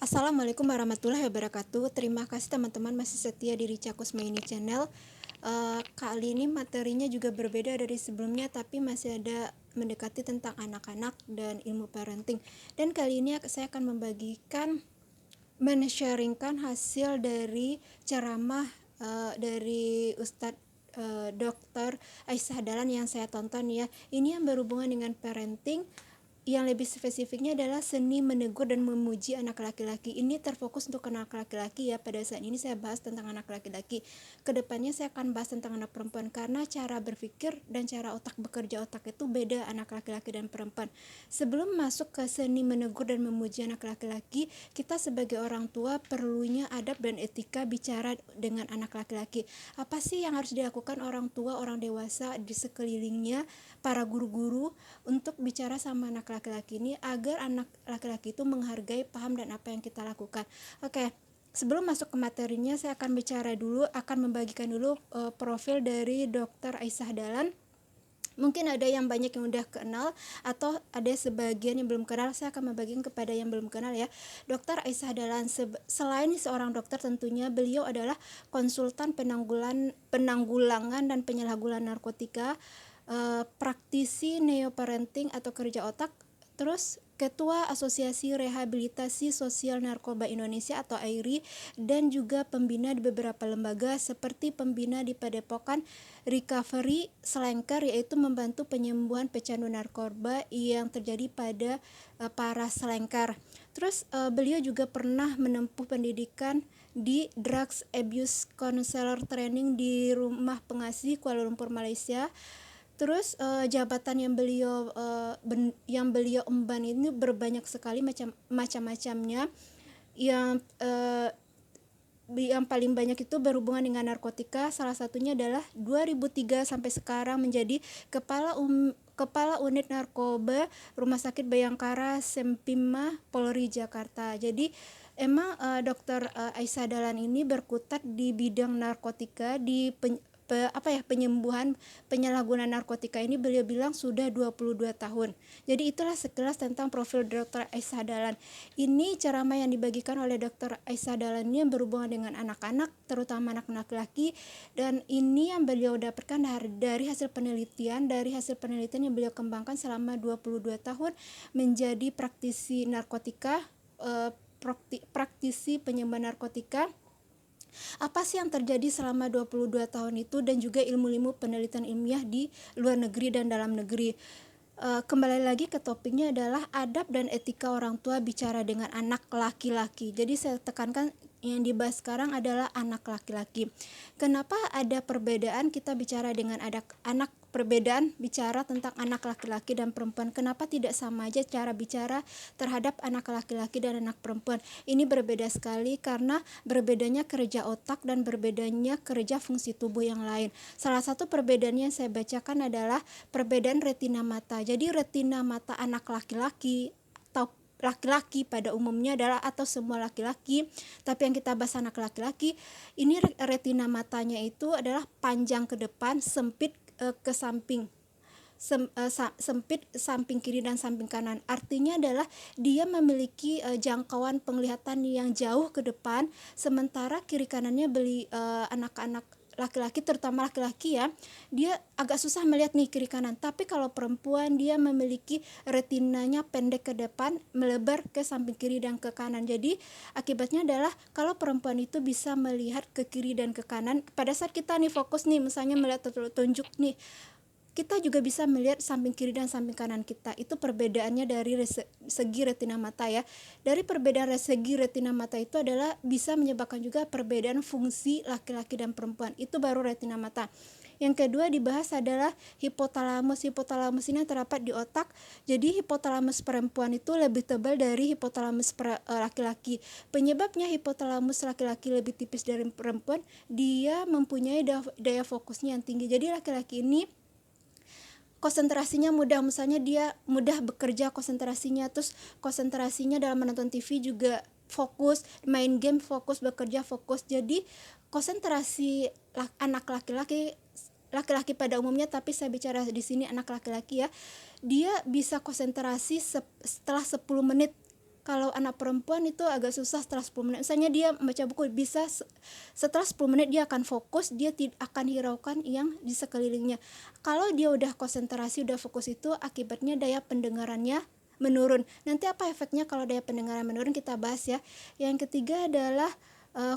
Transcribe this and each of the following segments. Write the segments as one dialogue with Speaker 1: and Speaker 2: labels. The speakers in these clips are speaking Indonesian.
Speaker 1: Assalamualaikum warahmatullahi wabarakatuh. Terima kasih teman-teman masih setia di Richa Kusma ini channel. Kali ini materinya juga berbeda dari sebelumnya, tapi masih ada mendekati tentang anak-anak dan ilmu parenting. Dan kali ini saya akan men-sharingkan hasil dari ceramah dari Ustadz Dr. Aisyah Dahlan yang saya tonton ya. Ini yang berhubungan dengan parenting, yang lebih spesifiknya adalah seni menegur dan memuji anak laki-laki. Ini terfokus untuk anak laki-laki ya. Pada saat ini saya bahas tentang anak laki-laki. Kedepannya saya akan bahas tentang anak perempuan, karena cara berpikir dan cara bekerja otak itu beda anak laki-laki dan perempuan. Sebelum masuk ke seni menegur dan memuji anak laki-laki, kita sebagai orang tua perlunya adab dan etika bicara dengan anak laki-laki. Apa sih yang harus dilakukan orang tua, orang dewasa di sekelilingnya, para guru-guru, untuk bicara sama anak laki-laki ini agar anak laki-laki itu menghargai, paham dan apa yang kita lakukan. Oke, sebelum masuk ke materinya, saya akan membagikan dulu profil dari Dr. Aisyah Dahlan. Mungkin ada yang banyak yang udah kenal atau ada sebagian yang belum kenal. Saya akan membagikan kepada yang belum kenal ya. Dr. Aisyah Dahlan selain seorang dokter, tentunya beliau adalah konsultan penanggulangan dan penyalahgunaan narkotika, praktisi neoparenting atau kerja otak, terus Ketua Asosiasi Rehabilitasi Sosial Narkoba Indonesia atau AIRI, dan juga pembina di beberapa lembaga seperti pembina di Padepokan Recovery Selangkar, yaitu membantu penyembuhan pecandu narkoba yang terjadi pada para selangkar. Terus beliau juga pernah menempuh pendidikan di Drugs Abuse Counselor Training di Rumah Pengasih Kuala Lumpur, Malaysia. Terus jabatan yang beliau emban ini berbanyak sekali macam-macamnya. Yang paling banyak itu berhubungan dengan narkotika. Salah satunya adalah 2003 sampai sekarang menjadi Kepala Unit Narkoba Rumah Sakit Bayangkara Sempima Polri Jakarta. Jadi emang Dr. Aisyah Dahlan ini berkutat di bidang narkotika, di penyembuhan penyalahgunaan narkotika ini. Beliau bilang sudah 22 tahun. Jadi itulah sekilas tentang profil Dr. Aisyah Dahlan. Ini ceramah yang dibagikan oleh Dr. Aisyah Dahlan ini berhubungan dengan anak-anak, terutama anak laki-laki, dan ini yang beliau dapatkan dari hasil penelitian yang beliau kembangkan selama 22 tahun menjadi praktisi narkotika, praktisi penyembuhan narkotika. Apa sih yang terjadi selama 22 tahun itu, dan juga ilmu-ilmu penelitian ilmiah di luar negeri dan dalam negeri. Kembali lagi ke topiknya adalah adab dan etika orang tua bicara dengan anak laki-laki. Jadi saya tekankan yang dibahas sekarang adalah anak laki-laki. Kenapa ada perbedaan kita bicara dengan perbedaan bicara tentang anak laki-laki dan perempuan? Kenapa tidak sama aja cara bicara terhadap anak laki-laki dan anak perempuan? Ini berbeda sekali karena berbedanya kerja otak dan berbedanya kerja fungsi tubuh yang lain. Salah satu perbedaan yang saya bacakan adalah perbedaan retina mata. Jadi retina mata anak laki-laki atau laki-laki pada umumnya adalah, atau semua laki-laki, tapi yang kita bahas anak laki-laki, ini retina matanya itu adalah panjang ke depan, sempit ke samping, sempit samping kiri dan samping kanan. Artinya adalah dia memiliki jangkauan penglihatan yang jauh ke depan, sementara kiri kanannya anak-anak laki-laki, terutama laki-laki ya, dia agak susah melihat nih kiri kanan. Tapi kalau perempuan, dia memiliki retinanya pendek ke depan, melebar ke samping kiri dan ke kanan. Jadi akibatnya adalah kalau perempuan itu bisa melihat ke kiri dan ke kanan, pada saat kita nih fokus nih, misalnya melihat tunjuk nih, kita juga bisa melihat samping kiri dan samping kanan kita. Itu perbedaannya dari segi retina mata ya. Dari perbedaan segi retina mata itu adalah bisa menyebabkan juga perbedaan fungsi laki-laki dan perempuan. Itu baru retina mata. Yang kedua dibahas adalah hipotalamus. Hipotalamus ini terdapat di otak. Jadi hipotalamus perempuan itu lebih tebal dari hipotalamus laki-laki. Penyebabnya hipotalamus laki-laki lebih tipis dari perempuan, dia mempunyai daya fokusnya yang tinggi. Jadi laki-laki ini konsentrasinya mudah, misalnya dia mudah bekerja konsentrasinya, terus konsentrasinya dalam menonton TV juga fokus, main game fokus, bekerja fokus. Jadi konsentrasi anak laki-laki pada umumnya, tapi saya bicara di sini anak laki-laki ya, dia bisa konsentrasi setelah 10 menit Kalau anak perempuan itu agak susah setelah 10 menit. Misalnya dia baca buku, bisa setelah 10 menit dia akan fokus, dia tidak akan hiraukan yang di sekelilingnya. Kalau dia udah konsentrasi, udah fokus, itu akibatnya daya pendengarannya menurun. Nanti apa efeknya kalau daya pendengaran menurun, kita bahas ya. Yang ketiga adalah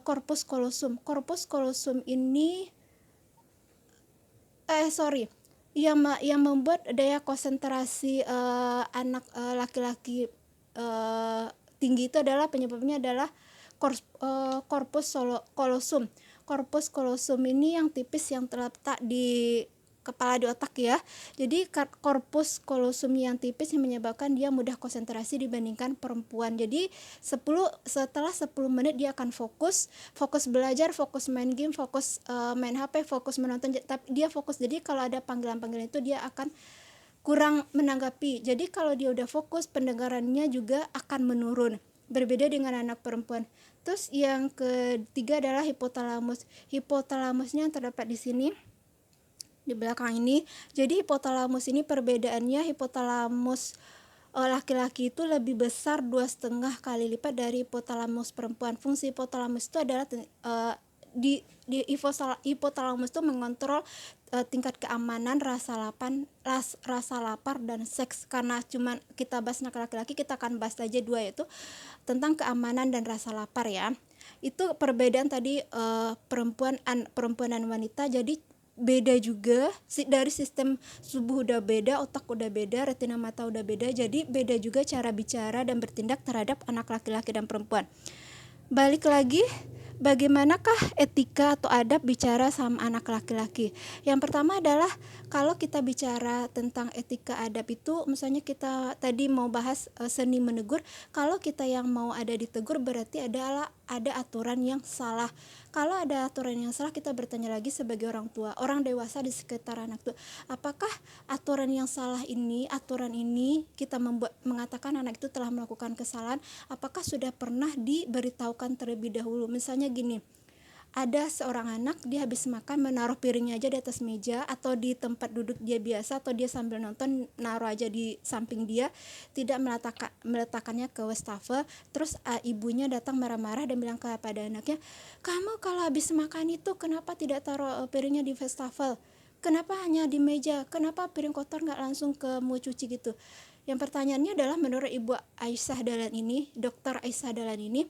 Speaker 1: corpus callosum. Corpus callosum ini yang membuat daya konsentrasi anak laki-laki tinggi itu adalah, penyebabnya adalah corpus callosum. Corpus callosum ini yang tipis, yang terletak di kepala, di otak ya. Jadi corpus callosum yang tipis yang menyebabkan dia mudah konsentrasi dibandingkan perempuan. Jadi setelah 10 menit dia akan fokus belajar, fokus main game, fokus main HP, fokus menonton, tapi dia fokus. Jadi kalau ada panggilan-panggilan itu dia akan kurang menanggapi. Jadi kalau dia udah fokus, pendengarannya juga akan menurun. Berbeda dengan anak perempuan. Terus yang ketiga adalah hipotalamus. Hipotalamusnya terdapat di sini, di belakang ini. Jadi hipotalamus ini perbedaannya, hipotalamus laki-laki itu lebih besar 2,5 kali lipat dari hipotalamus perempuan. Fungsi hipotalamus itu adalah di hipotalamus itu mengontrol tingkat keamanan, rasa lapar dan seks. Karena cuma kita bahas laki-laki, kita akan bahas aja dua, yaitu tentang keamanan dan rasa lapar ya. Itu perbedaan tadi perempuan dan wanita. Jadi beda juga dari sistem tubuh udah beda, otak udah beda, retina mata udah beda. Jadi beda juga cara bicara dan bertindak terhadap anak laki-laki dan perempuan. Balik lagi, bagaimanakah etika atau adab bicara sama anak laki-laki? Yang pertama adalah, kalau kita bicara tentang etika adab itu, misalnya kita tadi mau bahas seni menegur. Kalau kita yang mau ada ditegur, berarti ada aturan yang salah. Kalau ada aturan yang salah, kita bertanya lagi sebagai orang tua, orang dewasa di sekitar anak itu, apakah aturan yang salah ini, aturan ini kita mengatakan anak itu telah melakukan kesalahan, apakah sudah pernah diberitahukan terlebih dahulu? Misalnya gini, ada seorang anak, dia habis makan menaruh piringnya aja di atas meja atau di tempat duduk dia biasa, atau dia sambil nonton naruh aja di samping dia, tidak meletakkannya ke wastafel. Terus ibunya datang marah-marah dan bilang kepada anaknya, kamu kalau habis makan itu kenapa tidak taruh piringnya di wastafel, kenapa hanya di meja, kenapa piring kotor nggak langsung ke mau cuci gitu. Yang pertanyaannya adalah, menurut Ibu Aisyah Dahlan ini, Dr. Aisyah Dahlan ini,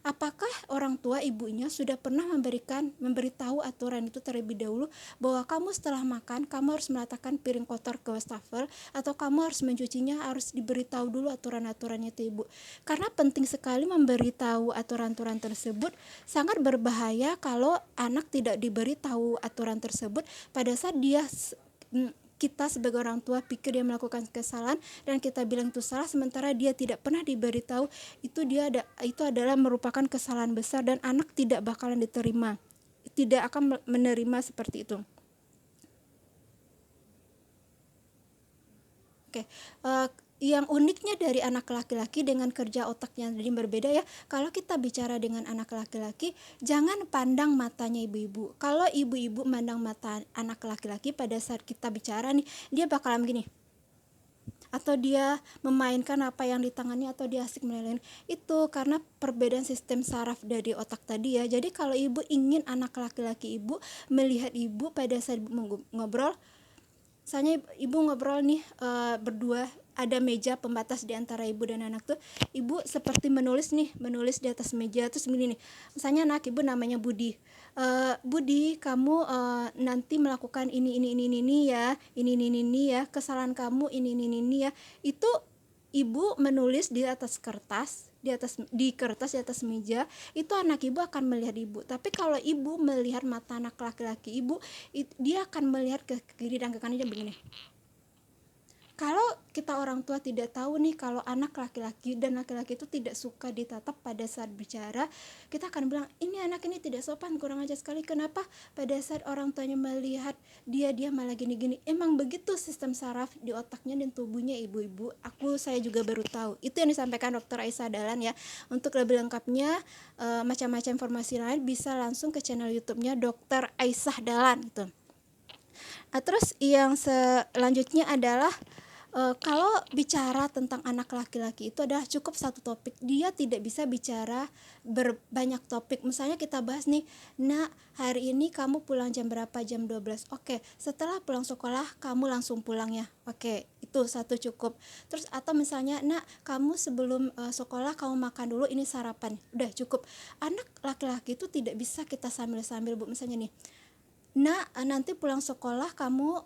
Speaker 1: apakah orang tua ibunya sudah pernah memberitahu aturan itu terlebih dahulu, bahwa kamu setelah makan kamu harus meletakkan piring kotor ke wastafel, atau kamu harus mencucinya, harus diberitahu dulu aturan-aturannya itu Ibu. Karena penting sekali memberitahu aturan-aturan tersebut. Sangat berbahaya kalau anak tidak diberitahu aturan tersebut pada saat kita sebagai orang tua pikir dia melakukan kesalahan dan kita bilang itu salah, sementara dia tidak pernah diberitahu. Itu adalah merupakan kesalahan besar dan anak tidak bakalan tidak akan menerima seperti itu. Oke, yang uniknya dari anak laki-laki dengan kerja otaknya yang berbeda ya. Kalau kita bicara dengan anak laki-laki, jangan pandang matanya ibu-ibu. Kalau ibu-ibu mandang mata anak laki-laki pada saat kita bicara nih, dia bakalan begini, atau dia memainkan apa yang di tangannya, atau dia asik meleleh. Itu karena perbedaan sistem saraf dari otak tadi ya. Jadi kalau ibu ingin anak laki-laki ibu melihat ibu pada saat ngobrol, misalnya ibu ngobrol nih berdua, ada meja pembatas di antara ibu dan anak tuh, ibu seperti menulis di atas meja. Terus begini nih, misalnya anak ibu namanya Budi, Budi, kamu nanti melakukan ini ya, ini ya, kesalahan kamu ini ya. Itu ibu menulis di atas kertas, di atas meja, itu anak ibu akan melihat ibu. Tapi kalau ibu melihat mata anak laki-laki ibu, dia akan melihat ke kiri dan ke kanan, dia begini. Kalau kita orang tua tidak tahu nih kalau anak laki-laki dan laki-laki itu tidak suka ditatap pada saat bicara, kita akan bilang, ini anak ini tidak sopan, kurang ajar sekali. Kenapa pada saat orang tuanya melihat dia malah gini-gini? Emang begitu sistem saraf di otaknya dan tubuhnya ibu-ibu. Saya juga baru tahu. Itu yang disampaikan Dr. Aisyah Dahlan ya. Untuk lebih lengkapnya, macam-macam informasi lain bisa langsung ke channel YouTube-nya Dr. Aisyah Dahlan gitu. Terus yang selanjutnya adalah Kalau bicara tentang anak laki-laki itu adalah cukup satu topik, dia tidak bisa bicara berbanyak topik. Misalnya kita bahas nih, nak hari ini kamu pulang jam berapa? Jam 12. Oke, setelah pulang sekolah kamu langsung pulang ya. Oke, itu satu cukup. Terus atau misalnya, nak kamu sebelum sekolah kamu makan dulu, ini sarapan. Udah cukup. Anak laki-laki itu tidak bisa kita sambil-sambil, Bu. Misalnya nih, nah nanti pulang sekolah kamu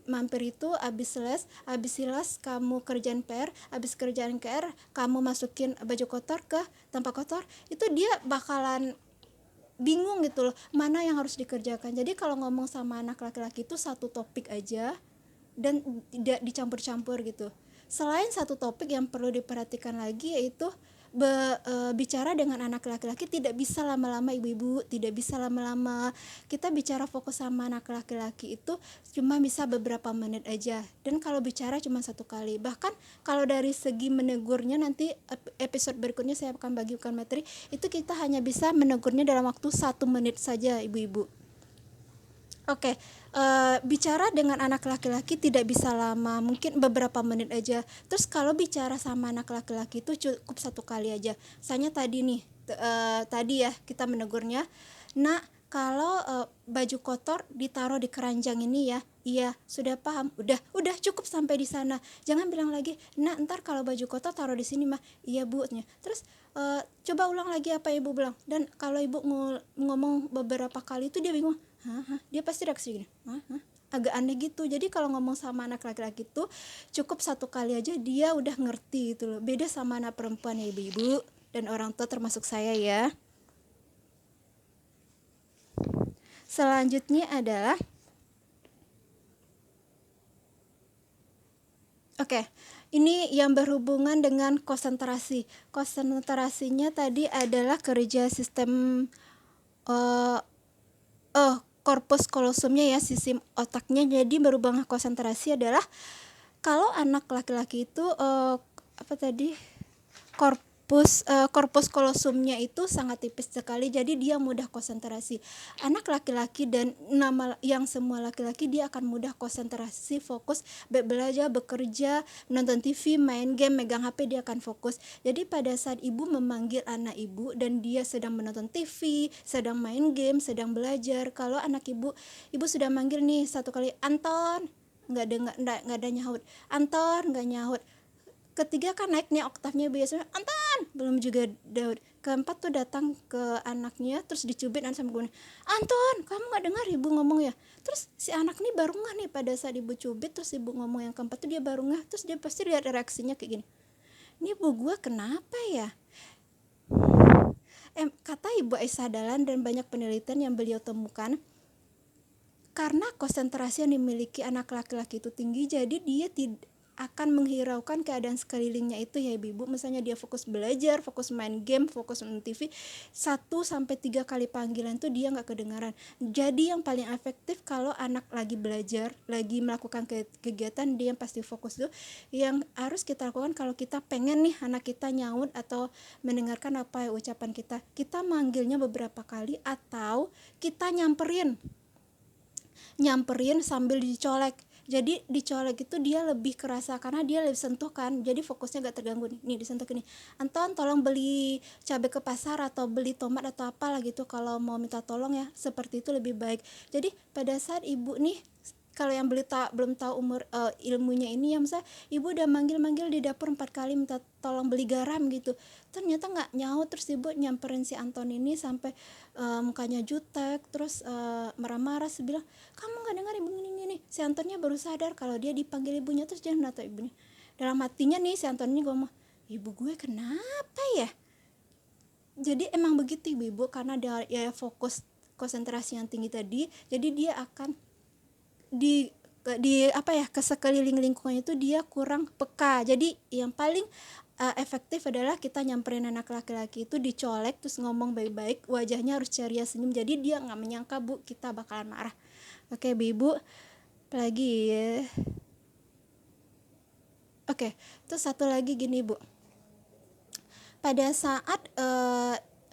Speaker 1: mampir itu habis silas kamu kerjaan PR, habis kerjaan PR kamu masukin baju kotor ke tempat kotor, itu dia bakalan bingung gitu loh, mana yang harus dikerjakan. Jadi kalau ngomong sama anak laki-laki itu satu topik aja dan tidak dicampur-campur gitu. Selain satu topik yang perlu diperhatikan lagi yaitu bicara dengan anak laki-laki tidak bisa lama-lama, ibu-ibu, tidak bisa lama-lama. Kita bicara fokus sama anak laki-laki itu cuma bisa beberapa menit aja, dan kalau bicara cuma satu kali. Bahkan kalau dari segi menegurnya, nanti episode berikutnya saya akan bagikan materi, itu kita hanya bisa menegurnya dalam waktu 1 menit saja, ibu-ibu. Oke, bicara dengan anak laki-laki tidak bisa lama, mungkin beberapa menit aja. Terus kalau bicara sama anak laki-laki itu cukup satu kali aja. Misalnya tadi nih, tadi ya kita menegurnya, nak kalau baju kotor ditaruh di keranjang ini ya. Iya, sudah paham. Udah cukup sampai di sana. Jangan bilang lagi, nah ntar kalau baju kotor taruh di sini mah. Iya bu. Terus coba ulang lagi apa ibu bilang. Dan kalau ibu ngomong beberapa kali itu dia bingung. Dia pasti reaksi gini, agak aneh gitu. Jadi kalau ngomong sama anak laki-laki itu cukup satu kali aja dia udah ngerti gitu loh. Beda sama anak perempuan ya ibu-ibu dan orang tua termasuk saya ya. Selanjutnya adalah ini yang berhubungan dengan konsentrasi. Konsentrasinya tadi adalah kerja sistem korpus kolosumnya ya, sistem otaknya. Jadi berhubungan konsentrasi adalah kalau anak laki-laki itu korpus kolosumnya itu sangat tipis sekali, jadi dia mudah konsentrasi. Anak laki-laki dan yang semua laki-laki dia akan mudah konsentrasi, fokus belajar, bekerja, nonton TV, main game, megang HP, dia akan fokus. Jadi pada saat ibu memanggil anak ibu dan dia sedang menonton TV, sedang main game, sedang belajar, kalau anak ibu sudah manggil nih satu kali, Anton, nggak ada nyaut, Anton nggak nyaut. Ketiga kan naik nih oktavnya, biasanya Anton belum juga Daud. Keempat tuh datang ke anaknya terus dicubit sama gue, Anton kamu nggak dengar ibu ngomong ya. Terus si anak nih baru ngeh nih pada saat ibu cubit, terus ibu ngomong yang keempat tuh dia baru ngeh. Terus dia pasti lihat reaksinya kayak gini, ini ibu gue kenapa ya. Kata ibu Aisyah Dahlan dan banyak penelitian yang beliau temukan, karena konsentrasi yang dimiliki anak laki-laki itu tinggi, jadi dia tidak akan menghiraukan keadaan sekelilingnya itu ya ibu. Misalnya dia fokus belajar, fokus main game, fokus nonton TV, 1-3 kali panggilan tuh dia nggak kedengaran. Jadi yang paling efektif kalau anak lagi belajar, lagi melakukan kegiatan, dia yang pasti fokus tuh. Yang harus kita lakukan kalau kita pengen nih anak kita nyaut atau mendengarkan apa ucapan kita manggilnya beberapa kali atau kita nyamperin sambil dicolek. Jadi dicolek itu dia lebih kerasa karena dia lebih sentuh kan, jadi fokusnya gak terganggu. Nih disentuh gini, Anton tolong beli cabai ke pasar atau beli tomat atau apalah gitu, kalau mau minta tolong ya, seperti itu lebih baik. Jadi pada saat ibu nih, kalau yang belum tahu ilmunya ini ya, misalnya ibu udah manggil di dapur 4 kali minta tolong beli garam gitu, ternyata nggak nyaut, terus ibu nyamperin si Anton ini sampai mukanya jutek, terus marah-marah, bilang kamu nggak dengar ibu ini. Si Antonnya baru sadar kalau dia dipanggil ibunya, terus dia nata ibunya. Dalam hatinya nih si Antonnya ngomong, ibu gue kenapa ya. Jadi emang begitu ibu, karena dia ya fokus konsentrasi yang tinggi tadi, jadi dia akan di ke sekeliling lingkungannya itu dia kurang peka. Jadi yang paling efektif adalah kita nyamperin anak laki-laki itu, dicolek, terus ngomong baik-baik, wajahnya harus ceria, senyum, jadi dia nggak menyangka bu kita bakalan marah. Oke ibu, apalagi ya. Oke, terus satu lagi gini bu, pada saat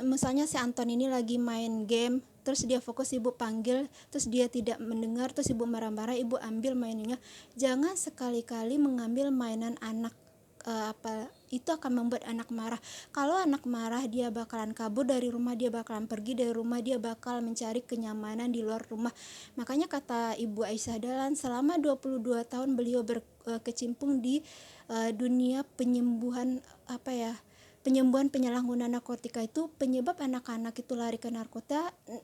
Speaker 1: misalnya si Anton ini lagi main game terus dia fokus, ibu panggil, terus dia tidak mendengar, terus ibu marah-marah, ibu ambil mainannya. Jangan sekali-kali mengambil mainan anak. Itu akan membuat anak marah. Kalau anak marah, dia bakalan kabur dari rumah, dia bakalan pergi dari rumah, dia bakal mencari kenyamanan di luar rumah. Makanya kata Ibu Aisyah Dahlan, selama 22 tahun beliau berkecimpung di dunia penyembuhan penyalahgunaan narkotika. Itu penyebab anak-anak itu lari ke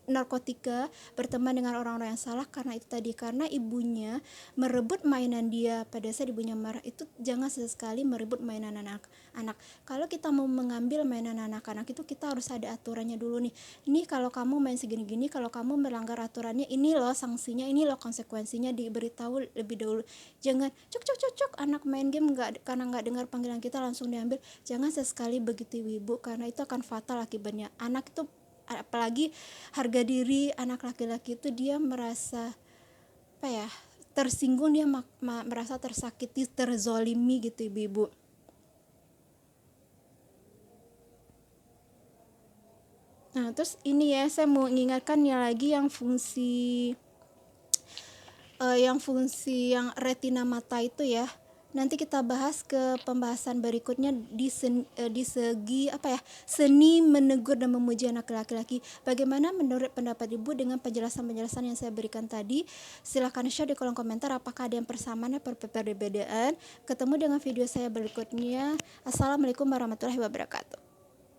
Speaker 1: narkotika, berteman dengan orang-orang yang salah karena itu tadi, karena ibunya merebut mainan dia. Pada saat ibunya marah, itu jangan sesekali merebut mainan anak-anak. Kalau kita mau mengambil mainan anak-anak itu, kita harus ada aturannya dulu nih. Ini kalau kamu main segini-gini, kalau kamu melanggar aturannya, ini loh sanksinya, ini loh konsekuensinya, diberitahu lebih dahulu. Jangan cuk anak main game karena nggak dengar panggilan kita langsung diambil. Jangan sesekali begitu ibu, karena itu akan fatal akibatnya. Anak itu, apalagi harga diri anak laki-laki itu, dia merasa tersinggung, dia merasa tersakiti, terzolimi gitu ibu-ibu. Nah terus ini ya, saya mau mengingatkan ya lagi yang fungsi yang retina mata itu ya. Nanti kita bahas ke pembahasan berikutnya di segi seni menegur dan memuji anak laki-laki. Bagaimana menurut pendapat ibu dengan penjelasan-penjelasan yang saya berikan tadi? Silahkan share di kolom komentar apakah ada yang persamaan atau perbedaan. Ketemu dengan video saya berikutnya. Assalamualaikum warahmatullahi wabarakatuh.